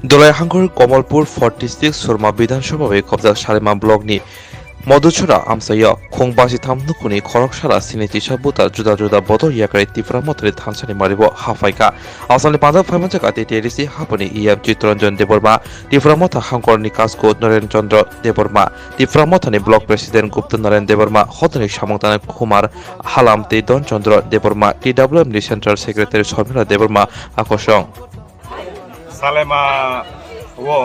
দলাইহাঙ্গর কমলপুর 46 সুরমা বিধানসভা কবজা সালেমা ব্লকनि মধুছড়া আমসাইয়া খংবাसि थामनुकुनि खरकशाला सिनायथि साबुता जुदा जुदा बदल याकारि तिप्रा मतरि थानसालि मारिबो हाफायका आसामनि पान्जाब फाइमानजाका टिटिआरसि हाफानि इएम चित्तरंजन देबरमा तिप्रा मथा हांकरनि कासको नरेन चंद्र देबरमा तिप्रा मथानि ब्लक प्रेसिडेंट गुप्त नारायण देबरमा हतनि सामंतान कुमार हालाम तेदन चंद्र देबरमा टिडब्लिउएमनि सेंट्रल सेक्रेटारि शर्मिला देबरमा आकर्षण सालेमा वो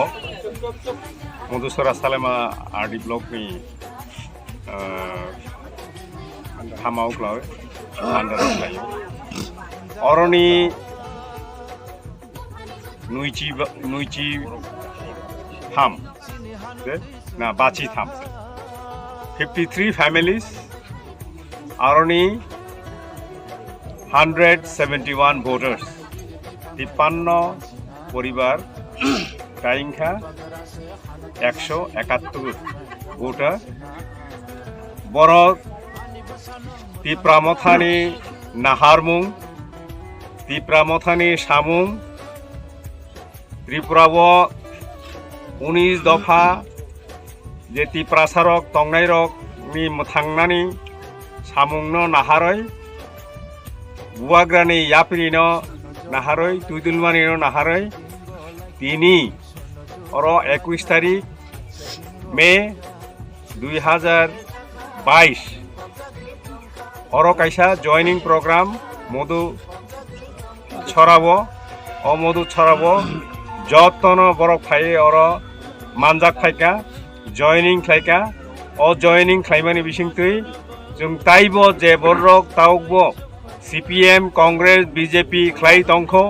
मधुसरा सालेमा आरडी ब्लॉक में हामाव क्लाव अंडर लायो औरनी नुइची थाम ना बाची थाम 53 families औरनी 171 voters 53 পরিবার কাইংখা 171 ভোটার বড় তিপ্রা মথানি নাহারমুং তিপ্রা মথানি সামুং ত্রিপুরাব 19 দফা যে তিপ্রা সারক তংনাই রক নি থাংনানি সামুংনো নাহারই বুয়াগ্রানি ইয়াপিনো নাহারই তুইদুলমানিনো নাহারই তিনি और 21 तारीख मे 2022 और कैसा जॉइनिंग प्रोग्राम मधु छराबो और मधु छराबो जतन बरफ खाए और मानजाक खायका जॉइनिंग खायका और जॉइनिंग खायमानि बिसिंगतै जों ताइबो जे बरक ताउगबो सीपीएम कांग्रेस बीजेपी खाय तंखौ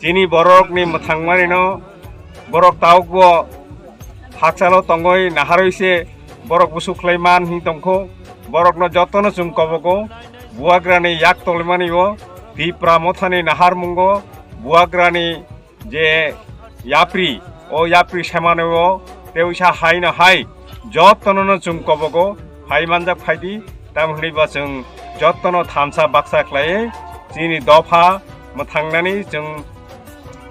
जिनि बरकनि थांमारिनो बरक ताउगबो हाकसालो तंगय नाहारैसे बरक बुसुख्लायमान हि तंखौ बरकनो जतन जों कबगो बुवाग्रानि याक तलमानिओ तिप्रा मथानि नाहारमुंगो बुवाग्रानि जे याप्रि ओ याप्रि सेमानो तेउसा हायनो हाय जतननो जों कबगो हाय मानजा फायदि तामहैबा जों जतन थामसा बाक्सा ख्लायै जिनि दफा थांनानै जों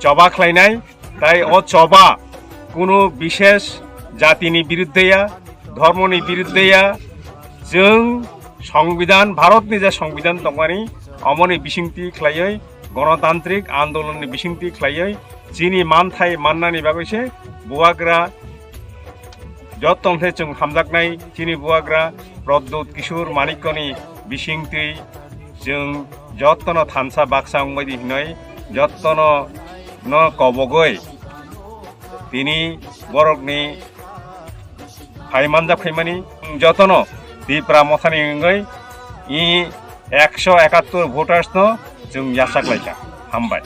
जबा ख्लायनाय তাই অচবা কোনো বিশেষ জাতিनि বিরুদ্ধেয়া ধর্মनि বিরুদ্ধেয়া जों সংবিধান भारतनि जा সংবিধাन दंमानि अमनि बिसिंथि ख्लायै गणतान्त्रिक आन्दोलननि बिसिंथि ख्लायै जिनि मानथाय माननानि बागैसे बुवाग्रा जतनथे जों हामजाकनाय जिनि बुवाग्रा प्रद्युत किशोर मानिक्यनि बिसिंथि जों जतन थानसा बाक्सा बायदि हिनै जतन न कबगय তিনি बरकनि हायमानजा फैमानि जतन तिप्रा मथानि गय इ 171 भोटार्स न जों यासाकलायका हामबाय।